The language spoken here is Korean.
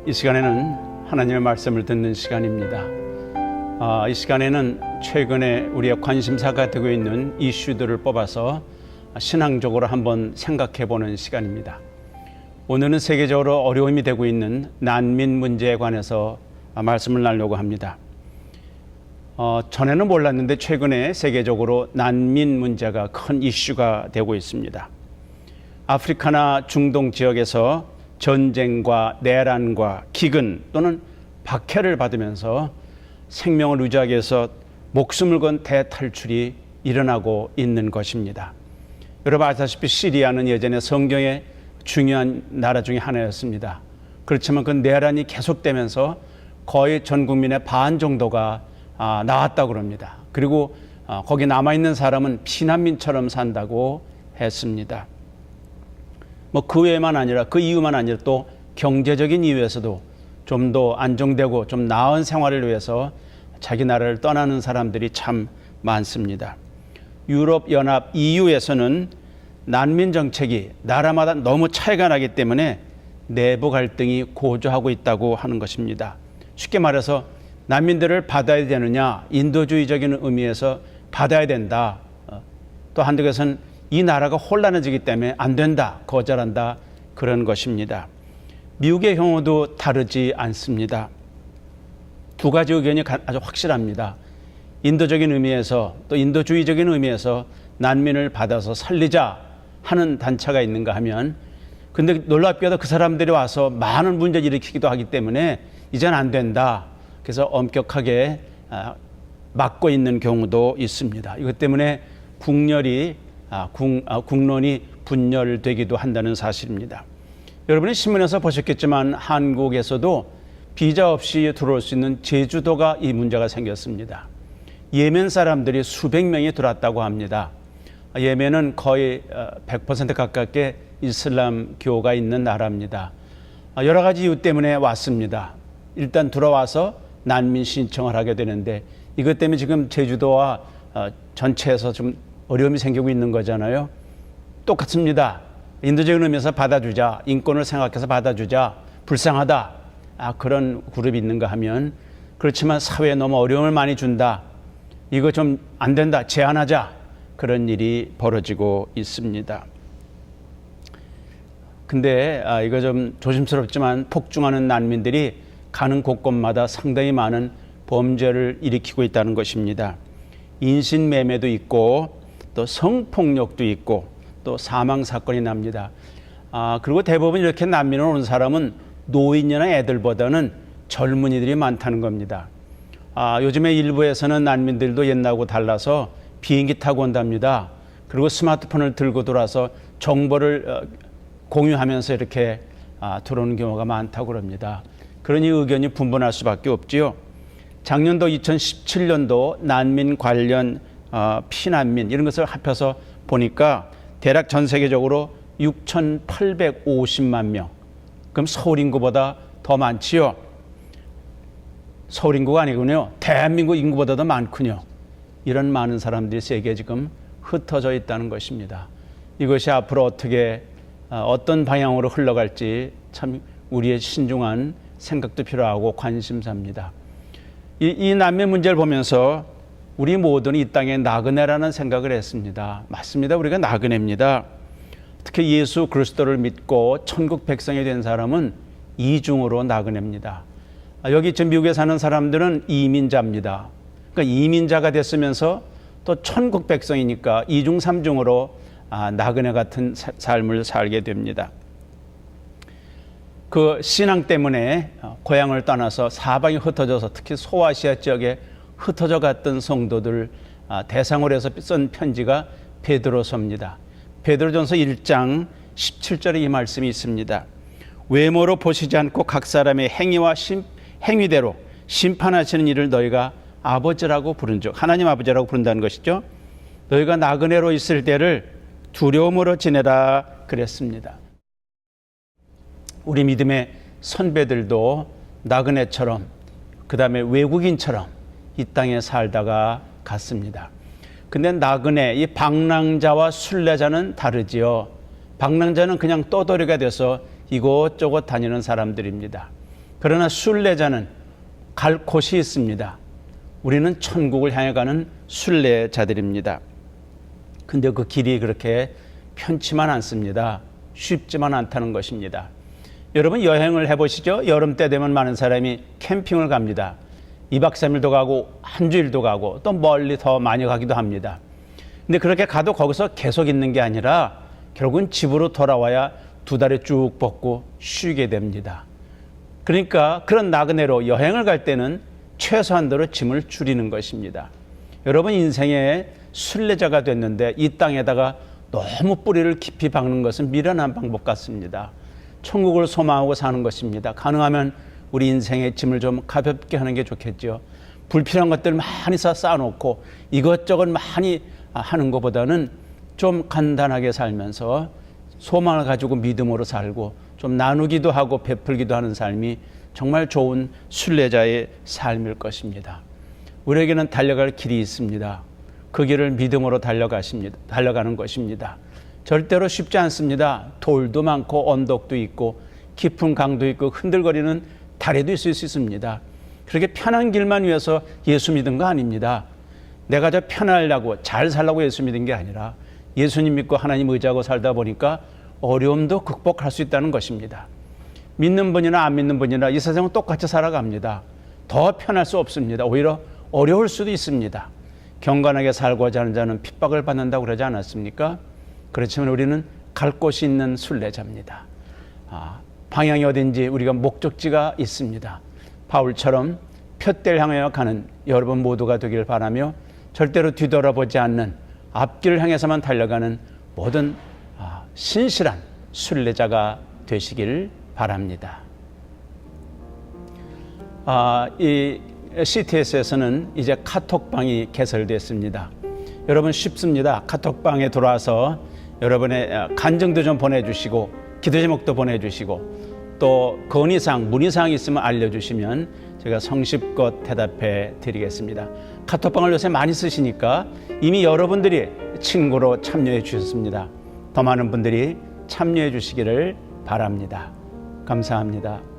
이 시간에는 하나님의 말씀을 듣는 시간입니다. 이 시간에는 최근에 우리의 관심사가 되고 있는 이슈들을 뽑아서 신앙적으로 한번 생각해 보는 시간입니다. 오늘은 세계적으로 어려움이 되고 있는 난민 문제에 관해서 말씀을 나누려고 합니다. 전에는 몰랐는데 최근에 세계적으로 난민 문제가 큰 이슈가 되고 있습니다. 아프리카나 중동 지역에서 전쟁과 내란과 기근 또는 박해를 받으면서 생명을 유지하기 위해서 목숨을 건 대탈출이 일어나고 있는 것입니다. 여러분 아시다시피 시리아는 예전에 성경의 중요한 나라 중에 하나였습니다. 그렇지만 그 내란이 계속되면서 거의 전 국민의 반 정도가 나왔다고 합니다. 그리고 거기 남아있는 사람은 피난민처럼 산다고 했습니다. 그 외만 아니라 그 이유만 아니라 또 경제적인 이유에서도 좀 더 안정되고 좀 나은 생활을 위해서 자기 나라를 떠나는 사람들이 참 많습니다. 유럽연합 EU에서는 난민 정책이 나라마다 너무 차이가 나기 때문에 내부 갈등이 고조하고 있다고 하는 것입니다. 쉽게 말해서 난민들을 받아야 되느냐, 인도주의적인 의미에서 받아야 된다. 또 한쪽에서는 이 나라가 혼란해지기 때문에 안 된다, 거절한다, 그런 것입니다. 미국의 경우도 다르지 않습니다. 두 가지 의견이 아주 확실합니다. 인도적인 의미에서 또 인도주의적인 의미에서 난민을 받아서 살리자 하는 단체가 있는가 하면, 근데 놀랍게도 그 사람들이 와서 많은 문제를 일으키기도 하기 때문에 이제는 안 된다. 그래서 엄격하게 막고 있는 경우도 있습니다. 이것 때문에 국론이 분열되기도 한다는 사실입니다. 여러분이 신문에서 보셨겠지만 한국에서도 비자 없이 들어올 수 있는 제주도가 이 문제가 생겼습니다. 예멘 사람들이 수백 명이 들어왔다고 합니다. 예멘은 거의 100% 가깝게 이슬람교가 있는 나라입니다. 여러 가지 이유 때문에 왔습니다. 일단 들어와서 난민 신청을 하게 되는데 이것 때문에 지금 제주도와 전체에서 좀 어려움이 생기고 있는 거잖아요. 똑같습니다. 인도적인 의미에서 받아주자, 인권을 생각해서 받아주자, 불쌍하다, 그런 그룹이 있는가 하면, 그렇지만 사회에 너무 어려움을 많이 준다, 이거 좀 안 된다, 제한하자, 그런 일이 벌어지고 있습니다. 근데 이거 좀 조심스럽지만 폭증하는 난민들이 가는 곳곳마다 상당히 많은 범죄를 일으키고 있다는 것입니다. 인신매매도 있고 또 성폭력도 있고 또 사망사건이 납니다. 그리고 대부분 이렇게 난민을 오는 사람은 노인이나 애들보다는 젊은이들이 많다는 겁니다. 요즘에 일부에서는 난민들도 옛날하고 달라서 비행기 타고 온답니다. 그리고 스마트폰을 들고 돌아서 정보를 공유하면서 이렇게 들어오는 경우가 많다고 합니다. 그러니 의견이 분분할 수밖에 없지요. 작년도 2017년도 난민 관련 피난민 이런 것을 합해서 보니까 대략 전 세계적으로 6,850만 명. 그럼 서울 인구보다 더 많지요. 서울 인구가 아니군요. 대한민국 인구보다 더 많군요. 이런 많은 사람들이 세계에 지금 흩어져 있다는 것입니다. 이것이 앞으로 어떤 방향으로 흘러갈지 참 우리의 신중한 생각도 필요하고 관심사입니다. 이 난민 문제를 보면서 우리 모두는 이 땅에 나그네라는 생각을 했습니다. 맞습니다. 우리가 나그네입니다. 특히 예수 그리스도를 믿고 천국 백성이 된 사람은 이중으로 나그네입니다. 여기 지금 미국에 사는 사람들은 이민자입니다. 그러니까 이민자가 됐으면서 또 천국 백성이니까 이중 삼중으로 나그네 같은 삶을 살게 됩니다. 그 신앙 때문에 고향을 떠나서 사방이 흩어져서 특히 소아시아 지역에 흩어져 갔던 성도들 대상으로 해서 쓴 편지가 베드로서입니다. 베드로전서 1장 17절에 이 말씀이 있습니다. 외모로 보시지 않고 각 사람의 행위와 행위대로 심판하시는 이를 너희가 아버지라고 부른즉, 하나님 아버지라고 부른다는 것이죠. 너희가 나그네로 있을 때를 두려움으로 지내라 그랬습니다. 우리 믿음의 선배들도 나그네처럼, 그 다음에 외국인처럼 이 땅에 살다가 갔습니다. 근데 나그네, 이 방랑자와 순례자는 다르지요. 방랑자는 그냥 떠돌이가 돼서 이곳저곳 다니는 사람들입니다. 그러나 순례자는 갈 곳이 있습니다. 우리는 천국을 향해 가는 순례자들입니다. 근데 그 길이 그렇게 편치만 않습니다. 쉽지만 않다는 것입니다. 여러분 여행을 해보시죠. 여름 때 되면 많은 사람이 캠핑을 갑니다. 2박 3일도 가고 한 주일도 가고 또 멀리 더 많이 가기도 합니다. 근데 그렇게 가도 거기서 계속 있는 게 아니라 결국은 집으로 돌아와야 2달에 쭉 벗고 쉬게 됩니다. 그러니까 그런 나그네로 여행을 갈 때는 최소한도로 짐을 줄이는 것입니다. 여러분 인생의 순례자가 됐는데 이 땅에다가 너무 뿌리를 깊이 박는 것은 미련한 방법 같습니다. 천국을 소망하고 사는 것입니다. 가능하면 우리 인생의 짐을 좀 가볍게 하는 게 좋겠죠. 불필요한 것들 많이 쌓아놓고 이것저것 많이 하는 것보다는 좀 간단하게 살면서 소망을 가지고 믿음으로 살고 좀 나누기도 하고 베풀기도 하는 삶이 정말 좋은 순례자의 삶일 것입니다. 우리에게는 달려갈 길이 있습니다. 그 길을 믿음으로 달려가는 것입니다. 절대로 쉽지 않습니다. 돌도 많고 언덕도 있고 깊은 강도 있고 흔들거리는 다리도 있을 수 있습니다. 그렇게 편한 길만 위해서 예수 믿은 거 아닙니다. 내가 저 편하려고 잘 살라고 예수 믿은 게 아니라 예수님 믿고 하나님 의지하고 살다 보니까 어려움도 극복할 수 있다는 것입니다. 믿는 분이나 안 믿는 분이나 이 세상은 똑같이 살아갑니다. 더 편할 수 없습니다. 오히려 어려울 수도 있습니다. 경건하게 살고자 하는 자는 핍박을 받는다고 그러지 않았습니까? 그렇지만 우리는 갈 곳이 있는 순례자입니다. 방향이 어딘지 우리가 목적지가 있습니다. 바울처럼 푯대를 향하여 가는 여러분 모두가 되길 바라며 절대로 뒤돌아보지 않는 앞길을 향해서만 달려가는 모든 신실한 순례자가 되시길 바랍니다. 이 CTS에서는 이제 카톡방이 개설됐습니다. 여러분 쉽습니다. 카톡방에 들어와서 여러분의 간증도 좀 보내주시고 기도 제목도 보내주시고 또 건의사항, 문의사항이 있으면 알려주시면 제가 성실껏 대답해 드리겠습니다. 카톡방을 요새 많이 쓰시니까 이미 여러분들이 친구로 참여해 주셨습니다. 더 많은 분들이 참여해 주시기를 바랍니다. 감사합니다.